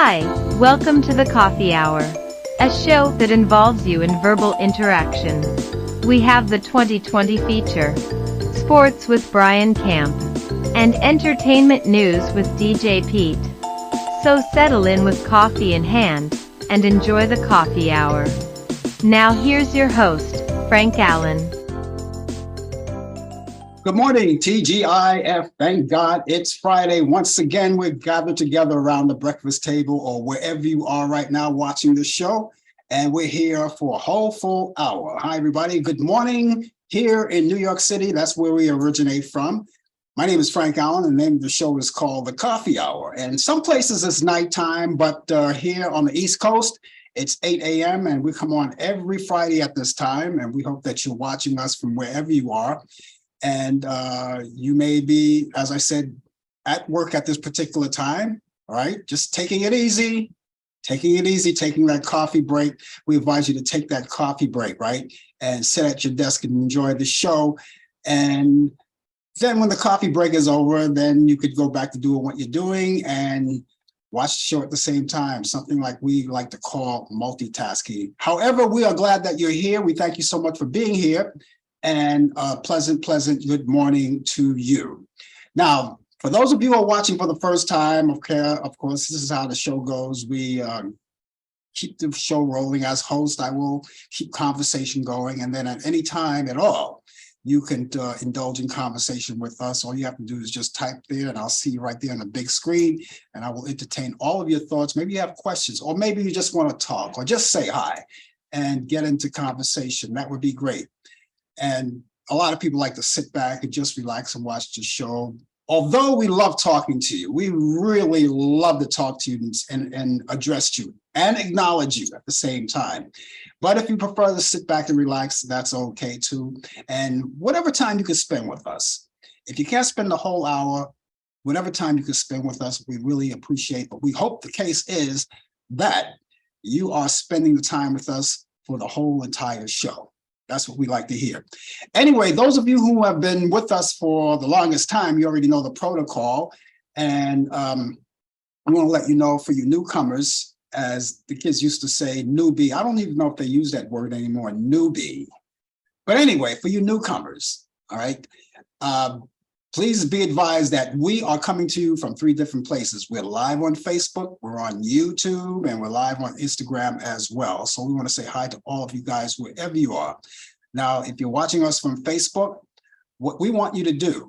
Hi, welcome to the Coffee Hour, a show that involves you in verbal interactions. We have the 2020 feature, sports with Brian Camp, and entertainment news with DJ Pete. So settle in with coffee in hand and enjoy the Coffee Hour. Now here's your host, Frank Allan. Good morning, TGIF. Thank God it's Friday. Once again, we're gathered together around the breakfast table or wherever you are right now watching the show. And we're here for a whole full hour. Hi, everybody. Good morning here in New York City. That's where we originate from. My name is Frank Allan, and the name of the show is called The Coffee Hour. And some places it's nighttime, but here on the East Coast, it's 8 a.m. and we come on every Friday at this time. And we hope that you're watching us from wherever you are. And you may be, as I said, at work at this particular time, all right? Just taking it easy, taking that coffee break. We advise you to take that coffee break, right? And sit at your desk and enjoy the show. And then when the coffee break is over, then you could go back to doing what you're doing and watch the show at the same time, something like we like to call multitasking. However, we are glad that you're here. We thank you so much for being here. And a pleasant good morning to you. Now, for those of you who are watching for the first time, of course, this is how the show goes. We keep the show rolling. As host, I will keep conversation going. And then at any time at all, you can indulge in conversation with us. All you have to do is just type there and I'll see you right there on the big screen. And I will entertain all of your thoughts. Maybe you have questions, or maybe you just want to talk, or just say hi and get into conversation. That would be great. And a lot of people like to sit back and just relax and watch the show. Although we love talking to you, we really love to talk to you and address you and acknowledge you at the same time. But if you prefer to sit back and relax, that's okay too. And whatever time you can spend with us, if you can't spend the whole hour, whatever time you can spend with us, we really appreciate. But we hope the case is that you are spending the time with us for the whole entire show. That's what we like to hear. Anyway, those of you who have been with us for the longest time, you already know the protocol. And I want to let you know, for you newcomers, as the kids used to say, newbie. I don't even know if they use that word anymore, newbie. But anyway, for you newcomers, all right, please be advised that we are coming to you from 3 different places. We're live on Facebook, we're on YouTube, and we're live on Instagram as well. So we want to say hi to all of you guys, wherever you are. Now, if you're watching us from Facebook, what we want you to do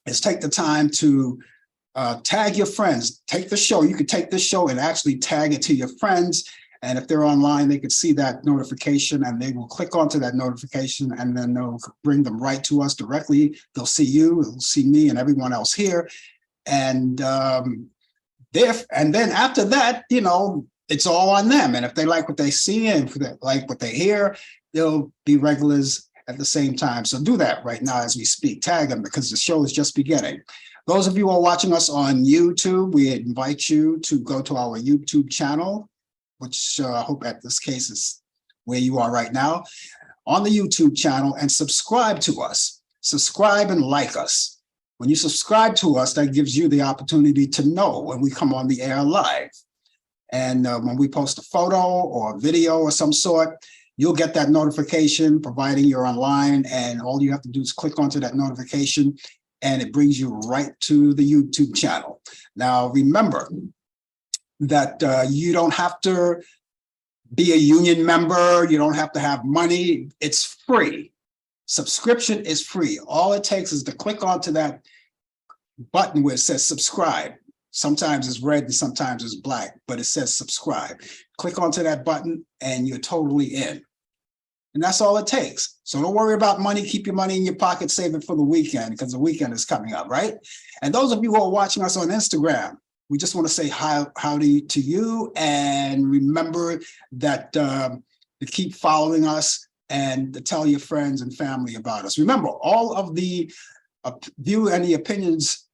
is take the time to tag your friends. Take the show. You could take this show and actually tag it to your friends. And if they're online, they could see that notification and they will click onto that notification, and then they'll bring them right to us directly. They'll see you, they'll see me and everyone else here. And then after that, you know, it's all on them. And if they like what they see and if they like what they hear, they'll be regulars at the same time. So do that right now as we speak. Tag them, because the show is just beginning. Those of you who are watching us on YouTube, we invite you to go to our YouTube channel, which I hope at this case is where you are right now, on the YouTube channel, and subscribe to us. Subscribe and like us. When you subscribe to us, that gives you the opportunity to know when we come on the air live. And when we post a photo or a video or some sort, you'll get that notification, providing you're online, and all you have to do is click onto that notification and it brings you right to the YouTube channel. Now, remember that you don't have to be a union member. You don't have to have money. It's free. Subscription is free. All it takes is to click onto that button where it says subscribe. Sometimes it's red and sometimes it's black, but it says subscribe. Click onto that button and you're totally in. And that's all it takes. So don't worry about money. Keep your money in your pocket, save it for the weekend, because the weekend is coming up, right? And those of you who are watching us on Instagram, we just want to say howdy to you, and remember that to keep following us and to tell your friends and family about us. Remember, all of the view and the opinions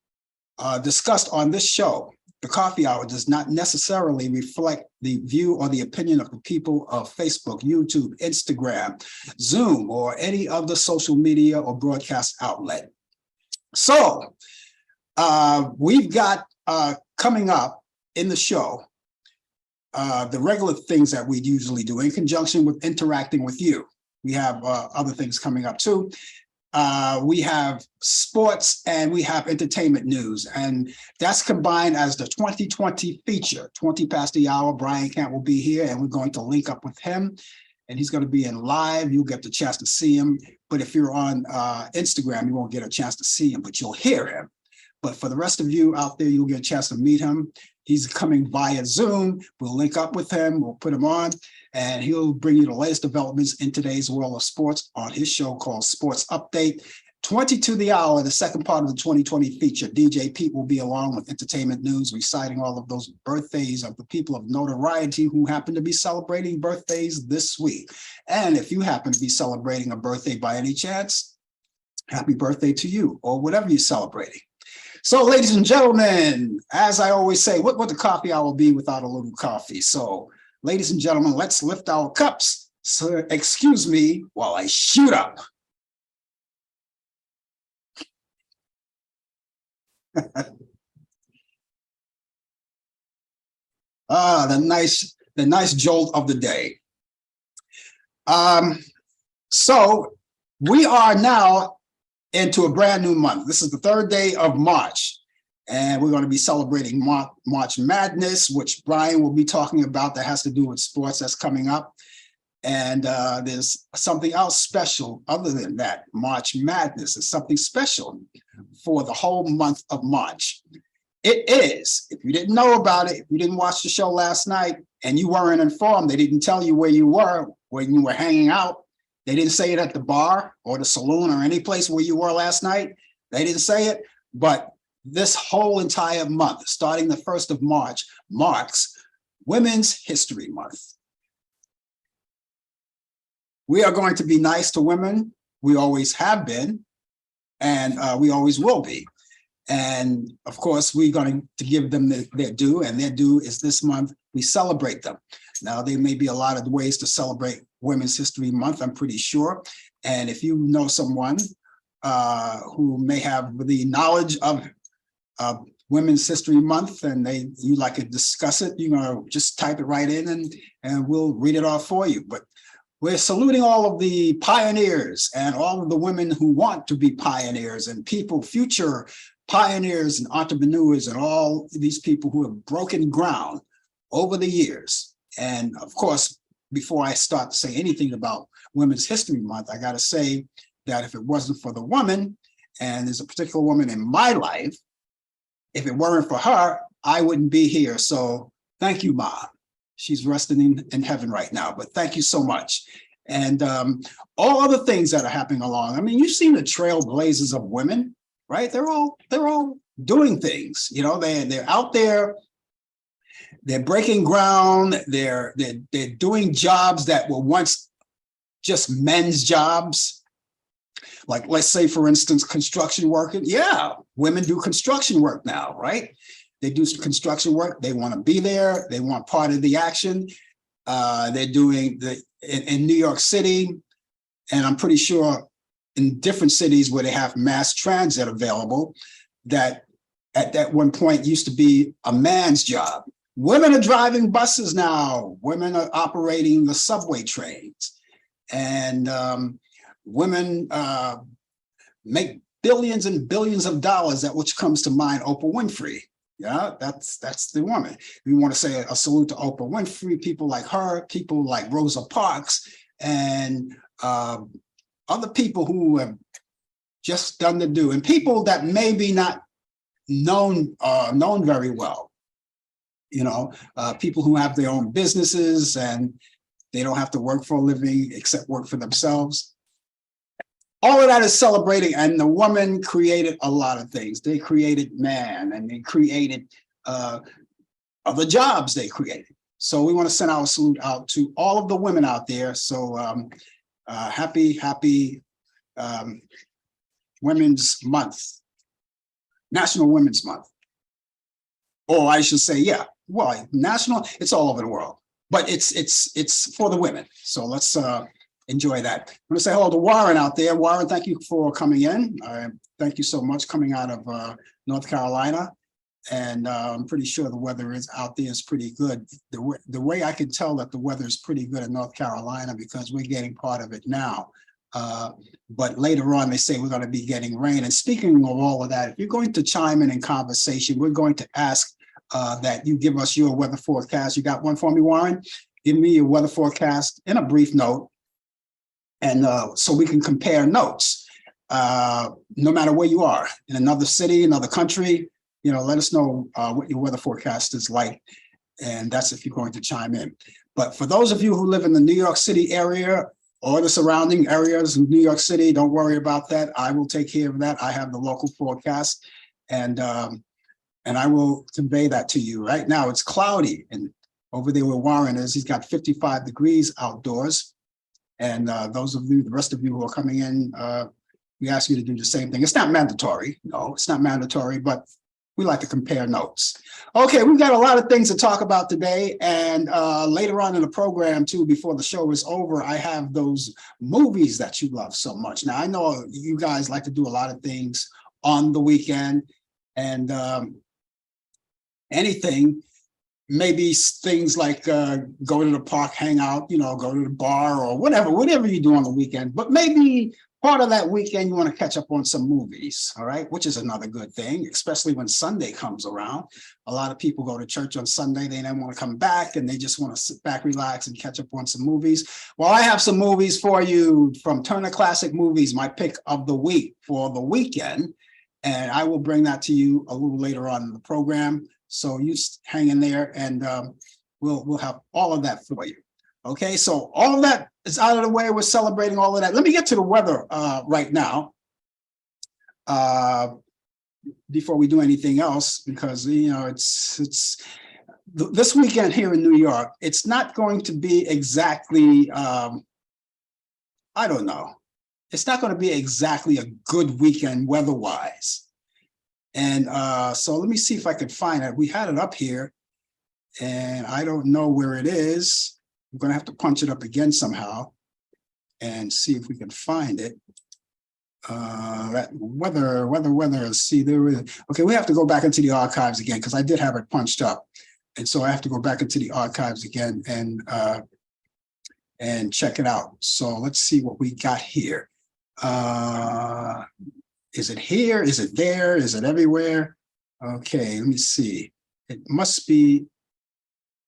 discussed on this show, The Coffee Hour, does not necessarily reflect the view or the opinion of the people of Facebook, YouTube, Instagram, Zoom, or any other social media or broadcast outlet. So we've got coming up in the show the regular things that we usually do in conjunction with interacting with you. We have other things coming up too. We have sports and we have entertainment news, and that's combined as the 2020 feature. 20 past the hour, Brian Camp will be here, and we're going to link up with him, and he's going to be in live. You'll get the chance to see him, but if you're on Instagram, you won't get a chance to see him, but you'll hear him. But for the rest of you out there, you'll get a chance to meet him. He's coming via Zoom. We'll link up with him. We'll put him on, and he'll bring you the latest developments in today's world of sports on his show called Sports Update. 20 to the hour, the second part of the 2020 feature. DJ Pete will be along with entertainment news, reciting all of those birthdays of the people of notoriety who happen to be celebrating birthdays this week. And if you happen to be celebrating a birthday by any chance, happy birthday to you, or whatever you're celebrating. So, ladies and gentlemen, as I always say, what would the coffee hour be without a little coffee? So, ladies and gentlemen, let's lift our cups. So, excuse me while I shoot up. The nice jolt of the day. So we are now into a brand new month. This is the third day of March, and we're going to be celebrating March Madness, which Brian will be talking about that has to do with sports that's coming up. And there's something else special other than that. March Madness is something special for the whole month of March. It is, if you didn't know about it, if you didn't watch the show last night and you weren't informed, they didn't tell you where you were when you were hanging out. They didn't say it at the bar or the saloon or any place where you were last night. They didn't say it, but this whole entire month, starting the 1st of March, marks Women's History Month. We are going to be nice to women. We always have been, and we always will be. And of course, we're going to give them their due, and their due is this month. We celebrate them. Now, there may be a lot of ways to celebrate Women's History Month, I'm pretty sure. And if you know someone who may have the knowledge of Women's History Month and you like to discuss it, you know, just type it right in and we'll read it off for you. But we're saluting all of the pioneers and all of the women who want to be pioneers and people, future pioneers and entrepreneurs, and all these people who have broken ground over the years. And of course, before I start to say anything about Women's History Month, I got to say that if it wasn't for the woman, and there's a particular woman in my life, if it weren't for her, I wouldn't be here. So thank you, Ma. She's resting in heaven right now, but thank you so much. And all other things that are happening along. I mean, you've seen the trailblazers of women, right? They're all doing things. You know, they're out there. They're breaking ground. They're doing jobs that were once just men's jobs. Like, let's say, for instance, construction work. Yeah, women do construction work now, right? They do construction work. They want to be there. They want part of the action. They're doing in New York City, and I'm pretty sure in different cities where they have mass transit available, that at that one point used to be a man's job. Women are driving buses now. Women are operating the subway trains, and women make billions and billions of dollars. At which comes to mind Oprah Winfrey. Yeah, that's the woman. We want to say a salute to Oprah Winfrey, people like her, people like Rosa Parks, and other people who have just done the do, and people that maybe not known very well. You know, people who have their own businesses and they don't have to work for a living except work for themselves. All of that is celebrating, and the woman created a lot of things. They created man, and they created other jobs they created. So we want to send our salute out to all of the women out there. So happy Women's Month, National Women's Month. Or I should say, yeah, well, national, it's all over the world, but it's for the women. So let's enjoy that. I'm going to say hello to Warren out there. Warren, thank you for coming in. Thank you so much coming out of North Carolina. And I'm pretty sure the weather is out there is pretty good. The way I can tell that the weather is pretty good in North Carolina, because we're getting part of it now. But later on, they say we're going to be getting rain. And speaking of all of that, if you're going to chime in conversation, we're going to ask that you give us your weather forecast. You got one for me, Warren? Give me your weather forecast in a brief note, and so we can compare notes. No matter where you are, in another city, another country, let us know what your weather forecast is like, and that's if you're going to chime in. But for those of you who live in the New York City area or the surrounding areas of New York City, don't worry about that. I will take care of that. I have the local forecast, and I will convey that to you. Right now, it's cloudy, and over there where Warren is, he's got 55 degrees outdoors. And those of you, the rest of you who are coming in, we ask you to do the same thing. It's not mandatory. No, it's not mandatory, but we like to compare notes. Okay, we've got a lot of things to talk about today. And later on in the program, too, before the show is over, I have those movies that you love so much. Now, I know you guys like to do a lot of things on the weekend, and anything, maybe things like go to the park, hang out, go to the bar or whatever you do on the weekend. But maybe part of that weekend, you want to catch up on some movies, all right? Which is another good thing, especially when Sunday comes around. A lot of people go to church on Sunday, they then want to come back and they just want to sit back, relax, and catch up on some movies. Well, I have some movies for you from Turner Classic Movies, my pick of the week for the weekend. And I will bring that to you a little later on in the program. So you hang in there, and we'll have all of that for you. Okay, so all of that is out of the way. We're celebrating all of that. Let me get to the weather right now before we do anything else, because it's this weekend here in New York. It's not going to be exactly I don't know. It's not going to be exactly a good weekend weather-wise. And so let me see if I can find it. We had it up here, and I don't know where it is. I'm going to have to punch it up again somehow and see if we can find it. That weather. See, there is. Okay, we have to go back into the archives again, because I did have it punched up. And so I have to go back into the archives again and check it out. So let's see what we got here. Is it here? Is it there? Is it everywhere? Okay, let me see. It must be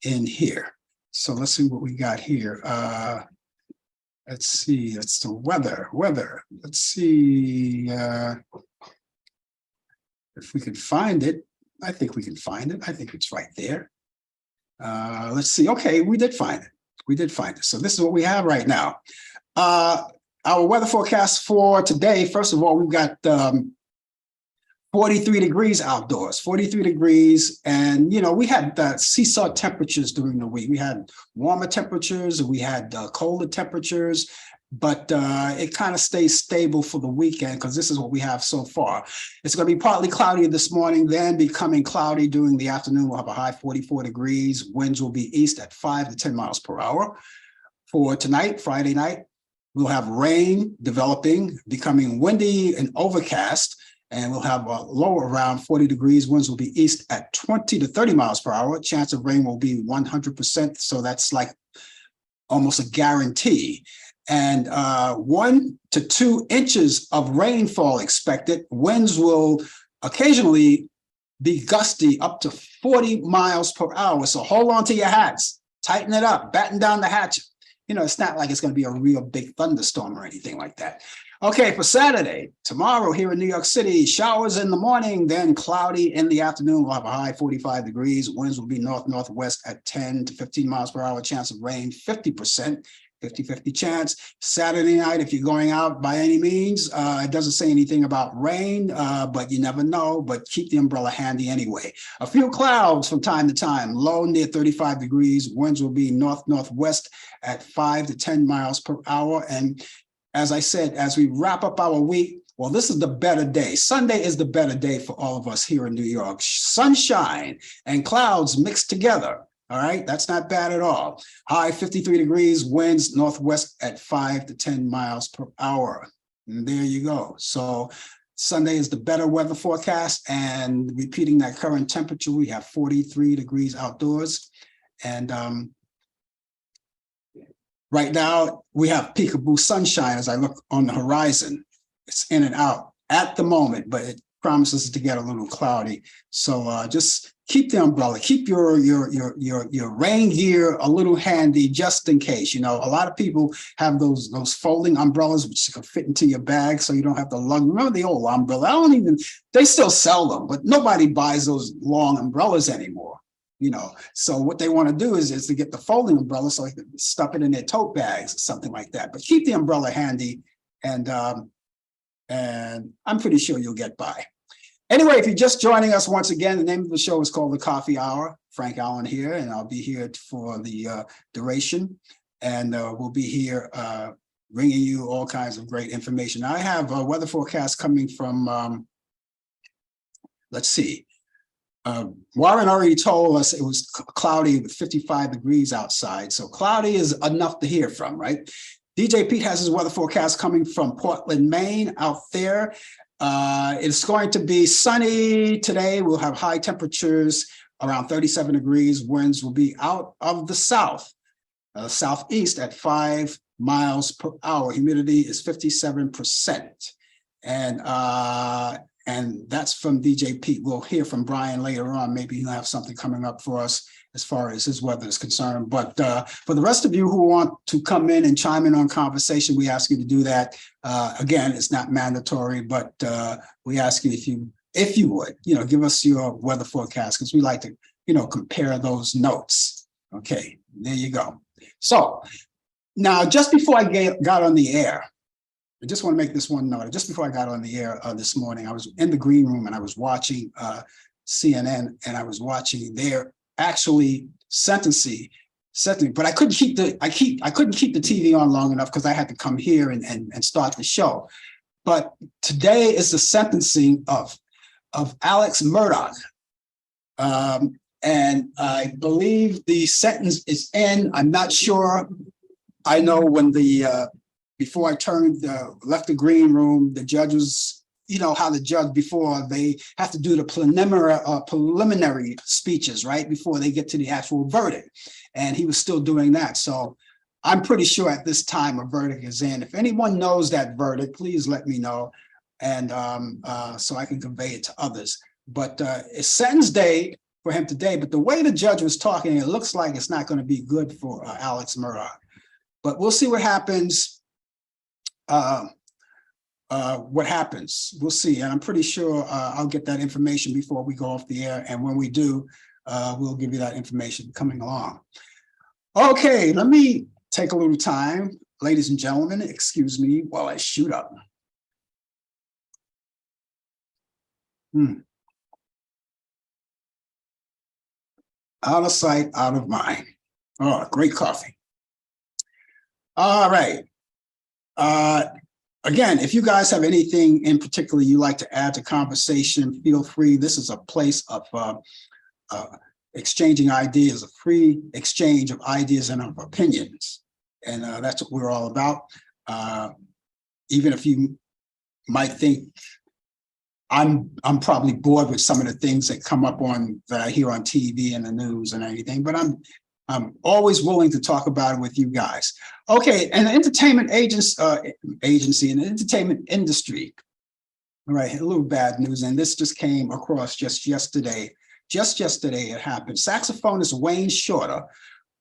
in here. So let's see what we got here. Let's see. It's the weather. Let's see if we can find it. I think we can find it. I think it's right there. Let's see. Okay, we did find it. So this is what we have right now. Our weather forecast for today, first of all, we've got 43 degrees outdoors, 43 degrees. And, we had seesaw temperatures during the week. We had warmer temperatures, we had colder temperatures, but it kind of stays stable for the weekend, because this is what we have so far. It's going to be partly cloudy this morning, then becoming cloudy during the afternoon. We'll have a high 44 degrees. Winds will be east at 5 to 10 miles per hour. For tonight, Friday night, we'll have rain developing, becoming windy and overcast, and we'll have a low around 40 degrees. Winds will be east at 20 to 30 miles per hour. Chance of rain will be 100%, so that's like almost a guarantee. And 1 to 2 inches of rainfall expected. Winds will occasionally be gusty up to 40 miles per hour. So hold on to your hats, tighten it up, batten down the hatch. It's not like it's going to be a real big thunderstorm or anything like that. Okay, for Saturday, tomorrow here in New York City, showers in the morning, then cloudy in the afternoon. We'll have a high 45 degrees. Winds will be north-northwest at 10 to 15 miles per hour. Chance of rain, 50%. 50-50 chance. Saturday night, if you're going out by any means, it doesn't say anything about rain, but you never know, but keep the umbrella handy anyway. A few clouds from time to time, low near 35 degrees. Winds will be north-northwest at 5 to 10 miles per hour. And as I said, as we wrap up our week, well, this is the better day. Sunday is the better day for all of us here in New York. Sunshine and clouds mixed together. All right, that's not bad at all. High 53 degrees, winds northwest at 5 to 10 miles per hour. And there you go. So Sunday is the better weather forecast, and repeating that current temperature, we have 43 degrees outdoors. And right now we have peekaboo sunshine as I look on the horizon. It's in and out at the moment, but it promises to get a little cloudy. So just keep the umbrella, keep your rain gear a little handy just in case. You know, a lot of people have those folding umbrellas which can fit into your bag, so you don't have to lug. Remember the old umbrella? They still sell them, but nobody buys those long umbrellas anymore. You know, so what they want to do is to get the folding umbrella so they can stuff it in their tote bags or something like that. But keep the umbrella handy, and I'm pretty sure you'll get by. Anyway, if you're just joining us once again, the name of the show is called The Coffee Hour. Frank Allan here, and I'll be here for the duration, and we'll be here bringing you all kinds of great information. I have a weather forecast coming from, let's see, Warren already told us it was cloudy with 55 degrees outside, so cloudy is enough to hear from, right? DJ Pete has his weather forecast coming from Portland, Maine, out there. It's going to be sunny today. We'll have high temperatures around 37 degrees. Winds will be out of the southeast at 5 miles per hour. Humidity is 57%. And that's from DJ Pete. We'll hear from Brian later on. Maybe he'll have something coming up for us as far as his weather is concerned. But for the rest of you who want to come in and chime in on conversation, we ask you to do that. Again, it's not mandatory, but we ask you if you would, give us your weather forecast, because we like to, compare those notes. Okay, there you go. So now, just before I got on the air, I just want to make this one note. Just before I got on the air this morning, I was in the green room and I was watching CNN, and I was watching their actually sentencing, but I couldn't keep the TV on long enough because I had to come here and start the show. But today is the sentencing of Alex Murdaugh, and I believe the sentence is in. I'm not sure. I know when before I left the green room, the judge was, how the judge before they have to do the preliminary speeches, right, before they get to the actual verdict. And he was still doing that. So I'm pretty sure at this time a verdict is in. If anyone knows that verdict, please let me know, and so I can convey it to others. But it's sentence day for him today. But the way the judge was talking, it looks like it's not going to be good for Alex Murdaugh. But we'll see what happens. We'll see, and I'm pretty sure I'll get that information before we go off the air, and when we do, we'll give you that information coming along. Okay, let me take a little time, ladies and gentlemen, excuse me while I shoot up. Out of sight, out of mind. Oh, great coffee. All right. Again, if you guys have anything in particular you like to add to conversation, feel free. This is a place of exchanging ideas, a free exchange of ideas and of opinions. And that's what we're all about. Even if you might think I'm probably bored with some of the things that come up that I hear on TV and the news and anything, but I'm always willing to talk about it with you guys. Okay, and the entertainment agency and the entertainment industry. All right, a little bad news, and this just came across just yesterday. Just yesterday it happened. Saxophonist Wayne Shorter,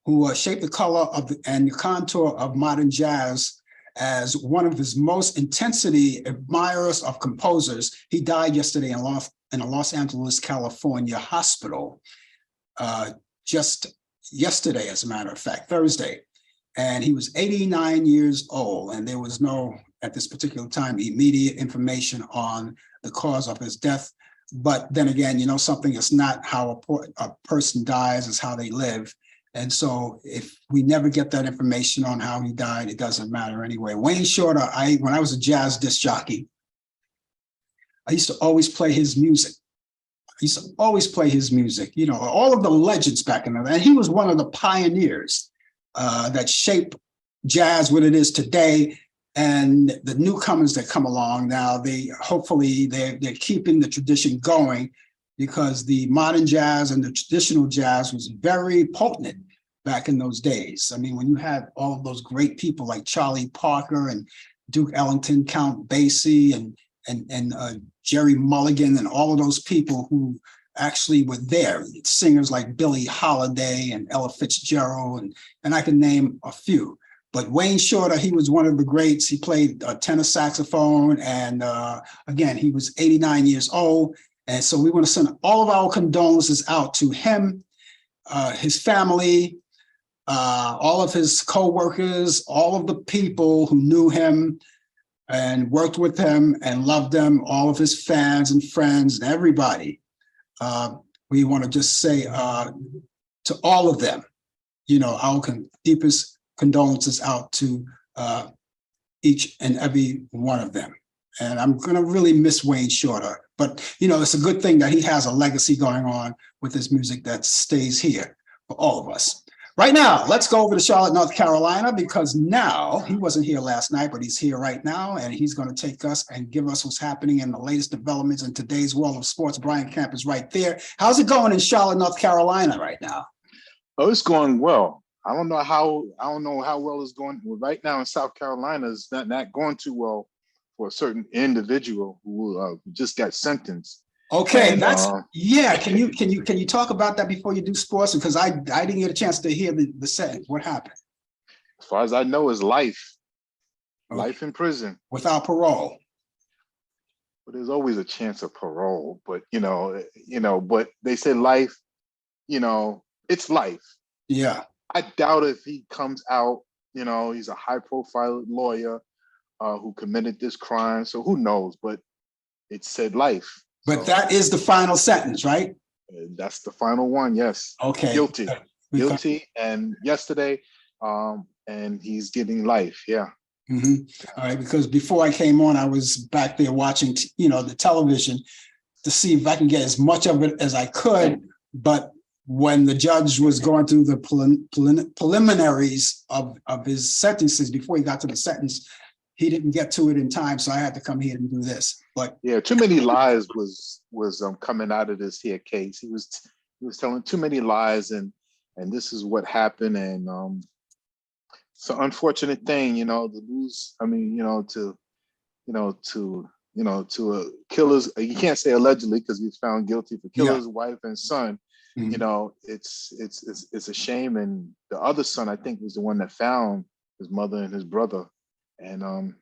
who shaped the color and the contour of modern jazz as one of his most intensity admirers of composers, he died yesterday in a Los Angeles, California hospital. Just yesterday, as a matter of fact, Thursday. And he was 89 years old, and there was no, at this particular time, immediate information on the cause of his death. But then again, something is not how a person dies, is how they live. And so if we never get that information on how he died, it doesn't matter anyway. Wayne Shorter, when I was a jazz disc jockey, I used to always play his music. All of the legends back in the day. And he was one of the pioneers that shaped jazz what it is today. And the newcomers that come along now, hopefully they're keeping the tradition going, because the modern jazz and the traditional jazz was very potent back in those days. I mean, when you had all of those great people like Charlie Parker and Duke Ellington, Count Basie, and Jerry Mulligan, and all of those people who actually were there, singers like Billie Holiday and Ella Fitzgerald, and I can name a few. But Wayne Shorter, he was one of the greats. He played tenor saxophone, and again, he was 89 years old. And so we want to send all of our condolences out to him, his family, all of his co-workers, all of the people who knew him and worked with him and loved him, all of his fans and friends and everybody. We want to just say to all of them, our deepest condolences out to each and every one of them. And I'm going to really miss Wayne Shorter. But, it's a good thing that he has a legacy going on with his music that stays here for all of us. Right now, let's go over to Charlotte, North Carolina, because now he wasn't here last night, but he's here right now, and he's going to take us and give us what's happening in the latest developments in today's world of sports. Brian Camp is right there. How's it going in Charlotte, North Carolina right now? Oh, it's going well. I don't know how well it's going right now in South Carolina. It's not going too well for a certain individual who just got sentenced. Okay, and yeah. Can you talk about that before you do sports? Because I didn't get a chance to hear the sentence. What happened? As far as I know, is life. Okay. Life in prison without parole. But there's always a chance of parole. But but they say life. It's life. Yeah. I doubt if he comes out. He's a high-profile lawyer who committed this crime. So who knows? But it said life. But so, that is the final sentence, right? That's the final one, yes. Okay. Guilty. And yesterday, and he's getting life, yeah. Mm-hmm. All right, because before I came on, I was back there watching, the television to see if I can get as much of it as I could. But when the judge was going through the preliminaries of his sentences before he got to the sentence, he didn't get to it in time, so I had to come here and do this. But yeah, too many lies was coming out of this here case. He was telling too many lies, and this is what happened. And it's an unfortunate thing, to lose. I mean, to killer's. You can't say allegedly because he was found guilty for killer's wife and son. Mm-hmm. It's a shame. And the other son, I think, was the one that found his mother and his brother. And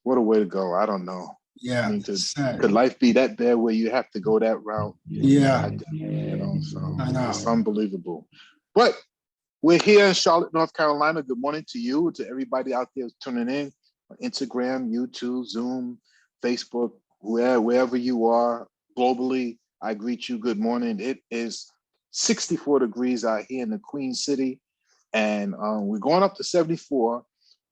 what a way to go. I don't know. Yeah. I mean, could life be that bad where you have to go that route? Yeah. So I know. It's unbelievable. But we're here in Charlotte, North Carolina. Good morning to you, to everybody out there tuning in on Instagram, YouTube, Zoom, Facebook, wherever you are globally. I greet you. Good morning. It is 64 degrees out here in the Queen City. And we're going up to 74.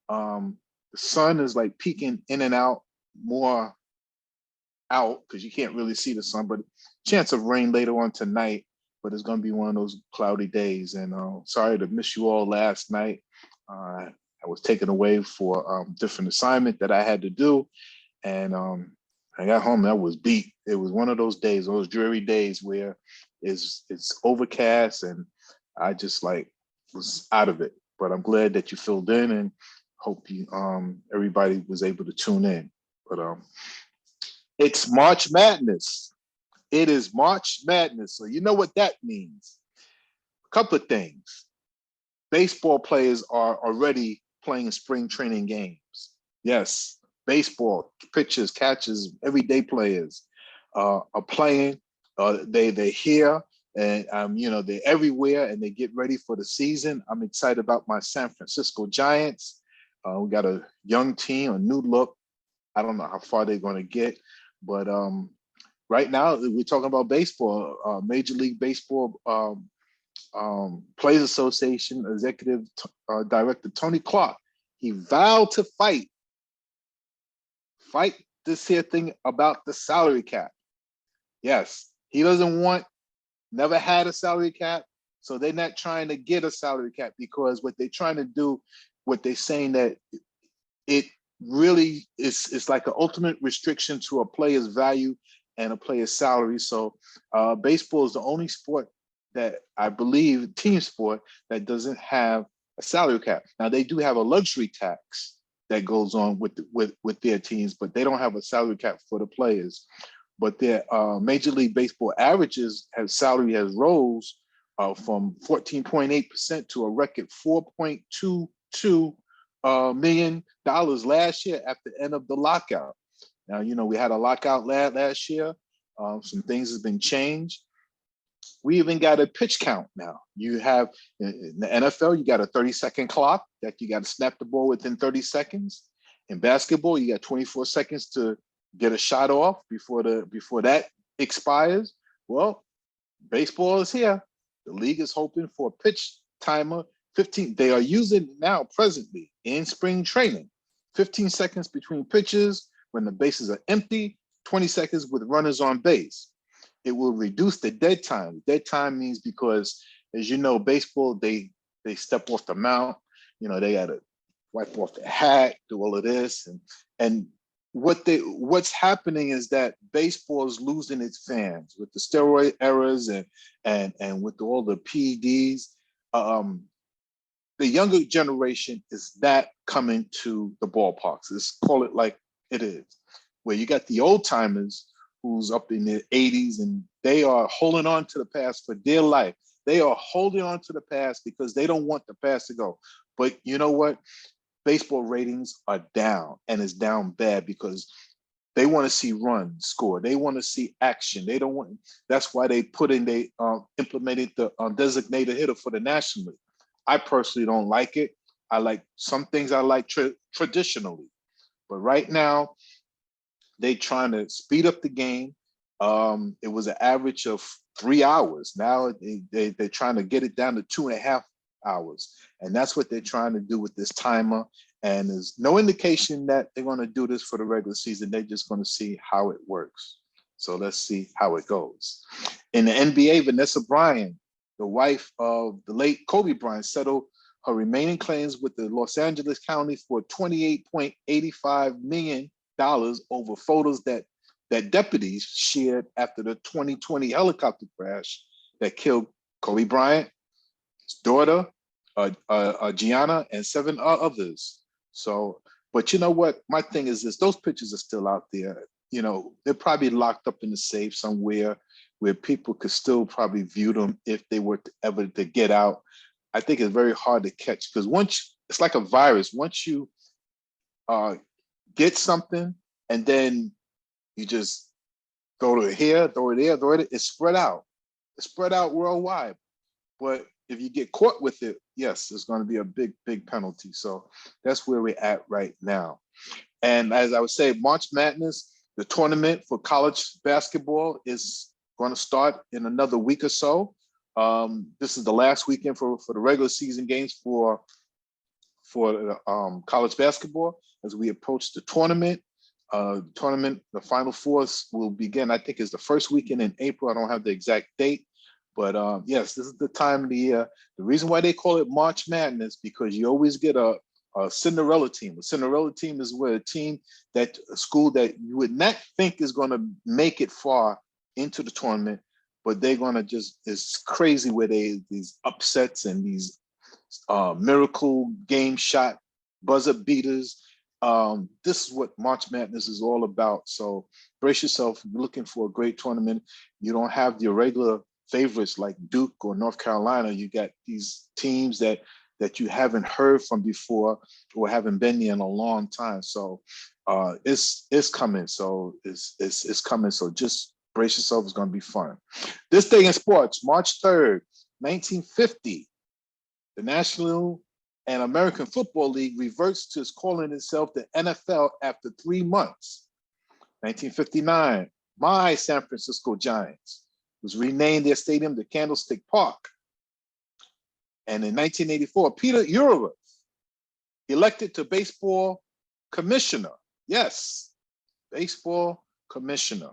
The sun is like peeking in and out, more out because you can't really see the sun, but chance of rain later on tonight. But it's going to be one of those cloudy days. And sorry to miss you all last night. I was taken away for a different assignment that I had to do. And I got home, I was beat. It was one of those days, those dreary days where it's overcast and I just was out of it. But I'm glad that you filled in and hope you everybody was able to tune in. But it's March Madness. It is March Madness. So you know what that means. A couple of things. Baseball players are already playing spring training games. Yes, baseball pitchers, catchers, everyday players are playing. They're here. And they're everywhere and they get ready for the season. I'm excited about my San Francisco Giants. We got a young team, a new look. I don't know how far they're going to get, but right now we're talking about baseball. Major League Baseball Players Association Executive Director Tony Clark. He vowed to fight this here thing about the salary cap. Yes, he doesn't want. Never had a salary cap, so they're not trying to get a salary cap because what they're trying to do what they're saying that it really is, it's like an ultimate restriction to a player's value and a player's salary. So baseball is the only sport that I believe, team sport, that doesn't have a salary cap. Now they do have a luxury tax that goes on with their teams, but they don't have a salary cap for the players. But their Major League Baseball averages salary has rose from 14.8% to a record $4.22 million last year at the end of the lockout. Now, you know, we had a lockout last year. Some things have been changed. We even got a pitch count now. You have in the NFL, you got a 30-second clock that you got to snap the ball within 30 seconds. In basketball, you got 24 seconds to get a shot off before that expires. Well, baseball is here. The league is hoping for a pitch timer. 15. They are using now presently in spring training. 15 seconds between pitches when the bases are empty. 20 seconds with runners on base. It will reduce the dead time. Dead time means because, as you know, baseball, they step off the mound. You know, they got to wipe off the hat, do all of this, and what's happening is that baseball is losing its fans with the steroid eras and with all the PEDs. The younger generation is that coming to the ballparks. Let's call it like it is, where you got the old timers who's up in their 80s and they are holding on to the past for dear life. They are holding on to the past because they don't want the past to go. But you know what? Baseball ratings are down, and it's down bad because they want to see runs scored. They want to see action. They don't want. That's why they implemented the designated hitter for the National League. I personally don't like it. I like some things I like traditionally, but right now they trying to speed up the game. It was an average of 3 hours. Now they're trying to get it down to 2.5 hours. And that's what they're trying to do with this timer. And there's no indication that they're going to do this for the regular season. They're just going to see how it works. So let's see how it goes. In the NBA, Vanessa Bryant, the wife of the late Kobe Bryant, settled her remaining claims with the Los Angeles County for $28.85 million over photos that deputies shared after the 2020 helicopter crash that killed Kobe Bryant, his daughter, Gianna, and 7 others. So, but you know what? My thing is this, those pictures are still out there. You know, they're probably locked up in the safe somewhere where people could still probably view them if they were ever to get out. I think it's very hard to catch because it's like a virus. Once you get something and then you just throw it here, throw it there, throw it, it's spread out. It's spread out worldwide. But if you get caught with it, yes, there's going to be a big, big penalty. So that's where we're at right now. And as I would say, March Madness, the tournament for college basketball is going to start in another week or so. This is the last weekend for the regular season games for college basketball as we approach the tournament. The Final Four will begin, I think, is the first weekend in April. I don't have the exact date, but yes, this is the time of the year. The reason why they call it March Madness because you always get a Cinderella team. A Cinderella team is where a school that you would not think is going to make it far into the tournament, but they're going to it's crazy where these upsets and these miracle game shot buzzer beaters. This is what March Madness is all about. So brace yourself. You're looking for a great tournament. You don't have the regular favorites like Duke or North Carolina. You got these teams that you haven't heard from before or haven't been there in a long time. So it's coming. So it's coming. So just brace yourself. It's going to be fun. This day in sports, March 3rd, 1950, the National and American Football League reverts to calling itself the NFL after 3 months. 1959, my San Francisco Giants was renamed their stadium to Candlestick Park. And in 1984, Peter Uruth elected to baseball commissioner. Yes, baseball commissioner.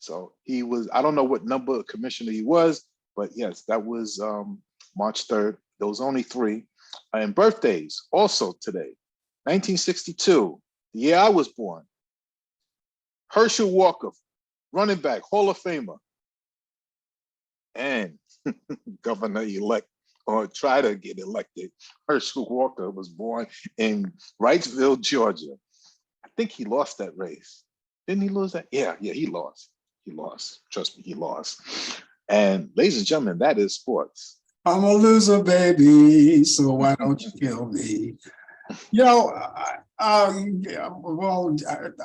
So he was, I don't know what number commissioner he was, but yes, that was March 3rd. There was only 3. And birthdays also today. 1962, the year I was born. Herschel Walker, running back, Hall of Famer, and governor-elect, or try to get elected. Herschel Walker was born in Wrightsville, Georgia. I think he lost that race. Didn't he lose that? Yeah, he lost. He lost. Trust me, he lost. And ladies and gentlemen, that is sports. I'm a loser, baby, so why don't you kill me? You know, yeah, well,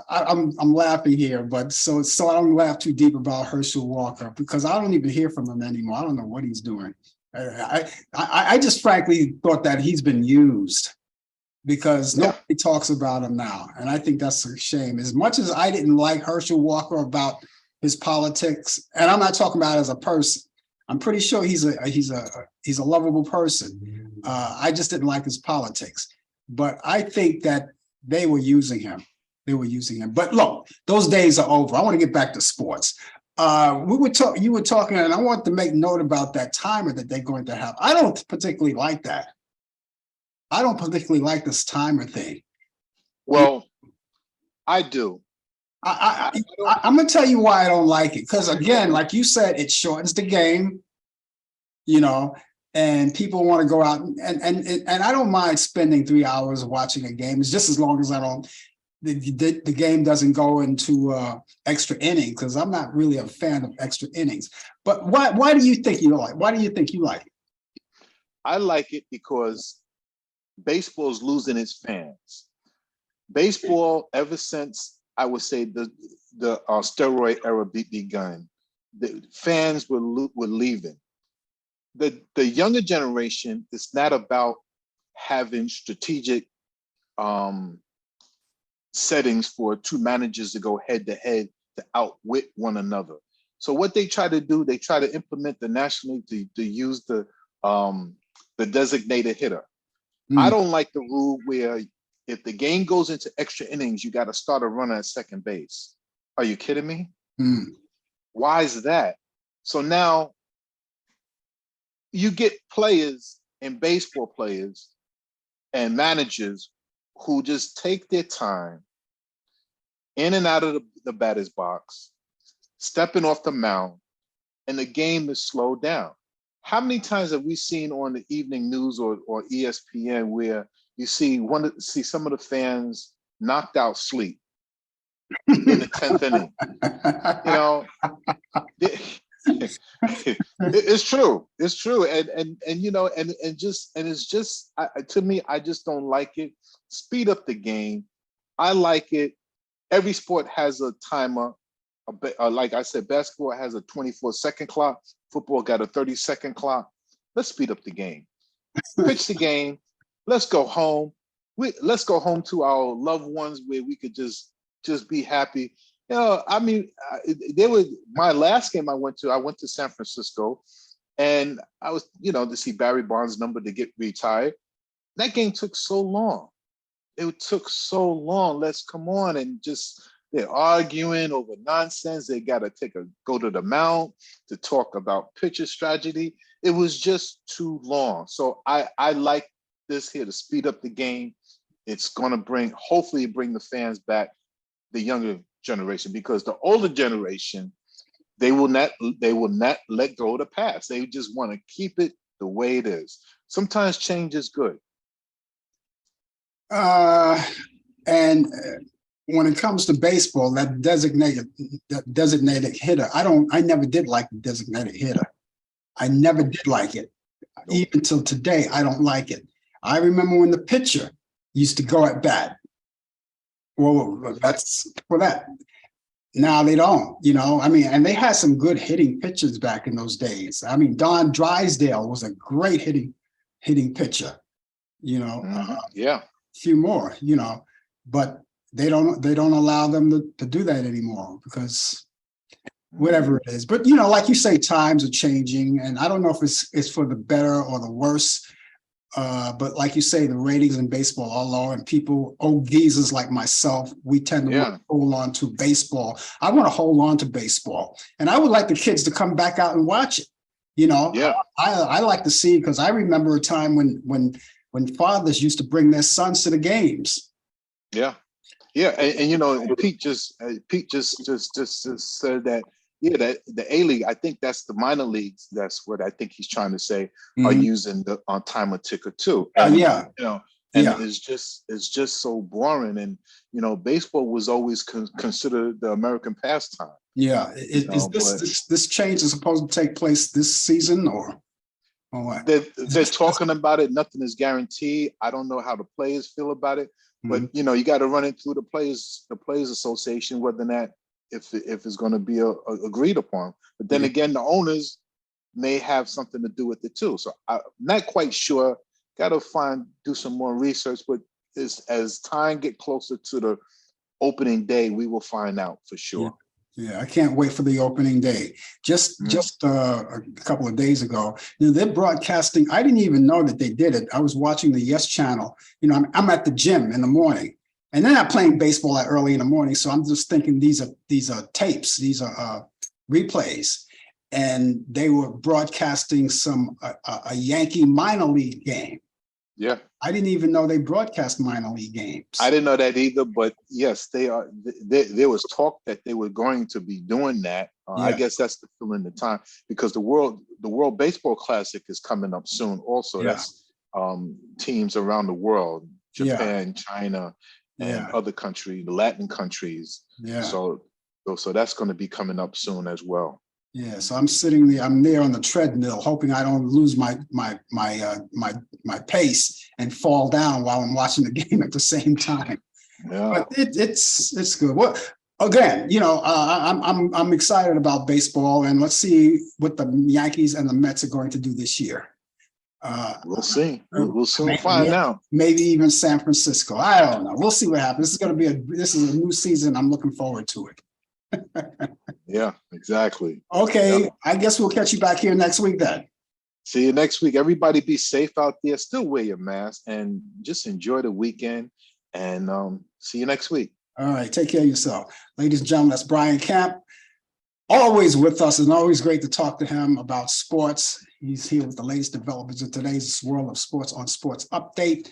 I'm laughing here, but so I don't laugh too deep about Herschel Walker because I don't even hear from him anymore. I don't know what he's doing. I just frankly thought that he's been used because nobody talks about him now, and I think that's a shame. As much as I didn't like Herschel Walker about his politics, and I'm not talking about as a person. I'm pretty sure he's a lovable person. I just didn't like his politics. But I think that they were using him. But look, those days are over. I want to get back to sports. You were talking, and I want to make note about that timer that they're going to have. I don't particularly like that. I don't particularly like this timer thing. Well, I do. I'm going to tell you why I don't like it. Because again, like you said, it shortens the game, and people want to go out and I don't mind spending 3 hours watching a game. It's just as long as the game doesn't go into extra innings, because I'm not really a fan of extra innings. But why do you think you like? Why do you think you like it? I like it because baseball is losing its fans. Baseball, ever since I would say the steroid era begun, the fans were leaving. The younger generation is not about having strategic settings for two managers to go head to head to outwit one another. So what they try to do, they try to implement the National League to use the designated hitter. I don't like the rule where if the game goes into extra innings, you got to start a runner at second base. Are you kidding me? Why is that? So now you get players and baseball players and managers who just take their time in and out of the batter's box, stepping off the mound, and the game is slowed down. How many times have we seen on the evening news or ESPN where you see some of the fans knocked out sleep in the 10th inning? It's true. It's true. And it's just to me, I just don't like it. Speed up the game. I like it. Every sport has a timer. Like I said, basketball has a 24-second clock. Football got a 30-second clock. Let's speed up the game. Pitch the game. Let's go home. Let's go home to our loved ones where we could just be happy. My last game I went to San Francisco, and I was, to see Barry Bonds' number to get retired. That game took so long. It took so long. Let's come on and they're arguing over nonsense. They got to go to the mound to talk about pitcher strategy. It was just too long. So I like this here to speed up the game. It's going to hopefully bring the fans back, the younger generation, because the older generation, they will not let go of the past. They just want to keep it the way it is. Sometimes change is good. And when it comes to baseball, that designated hitter, I never did like the designated hitter. I never did like it. Even till today, I don't like it. I remember when the pitcher used to go at bat. Well, that's for that. Now they don't, and they had some good hitting pitchers back in those days. Don Drysdale was a great hitting pitcher, a few more, but they don't allow them to do that anymore because whatever it is. But, like you say, times are changing, and I don't know if it's for the better or the worse. But like you say, the ratings in baseball are low, and people, old geezers like myself, we tend to want to hold on to baseball. I want to hold on to baseball, and I would like the kids to come back out and watch it. I like to see, because I remember a time when when fathers used to bring their sons to the games. Yeah, yeah, and you know, Pete just said that. Yeah, that the A League. I think that's the minor leagues. That's what I think he's trying to say. Are Mhm. using the on timer ticker too, and Yeah, you know, and yeah, it's just so boring. And you know, baseball was always considered the American pastime. yeah. You Is know, this but this change is supposed to take place this season or what? they're talking about it. Nothing is guaranteed. I don't know how the players feel about it, but Mhm. you know, you got to run it through the players association, whether or not if it's going to be agreed upon. But then Yeah, again, the owners may have something to do with it too. So I'm not quite sure. Got to do some more research. But as time get closer to the opening day, we will find out for yeah. sure. Yeah, I can't wait for the opening day. Just Mhm. just a couple of days ago, they're broadcasting. I didn't even know that they did it. I was watching the Yes Channel. I'm at the gym in the morning, and they're not playing baseball that early in the morning. So I'm just thinking these are tapes, these are replays, and they were broadcasting a Yankee minor league game. Yeah. I didn't even know they broadcast minor league I games. didn't know that either, but yes, they are. There was talk that they were going to be doing that. I Yeah, guess that's the filling the time because the World Baseball Classic is coming up soon. Also, yeah, that's teams around the world, yeah, Japan, China, and yeah, other countries, the Latin countries. yeah. So that's going to be coming up soon as well. Yeah, so I'm sitting there. I'm there on the treadmill, hoping I don't lose my pace and fall down while I'm watching the game at the same time. Yeah. But it's good. Well, again, I'm excited about baseball, and let's see what the Yankees and the Mets are going to do this year. We'll see. We'll soon find Yeah, out. maybe even San Francisco. I don't know. We'll see what happens. This is a new season. I'm looking forward to it. Yeah, exactly. Yeah. Okay, I guess we'll catch you back here next week then. See you next week. Everybody be safe out there. Still wear your mask and just enjoy the weekend. And see you next week. All right, take care of yourself. Ladies and gentlemen, that's Brian Camp, always with us, and always great to talk to him about sports. He's here with the latest developments in today's world of sports on Sports Update.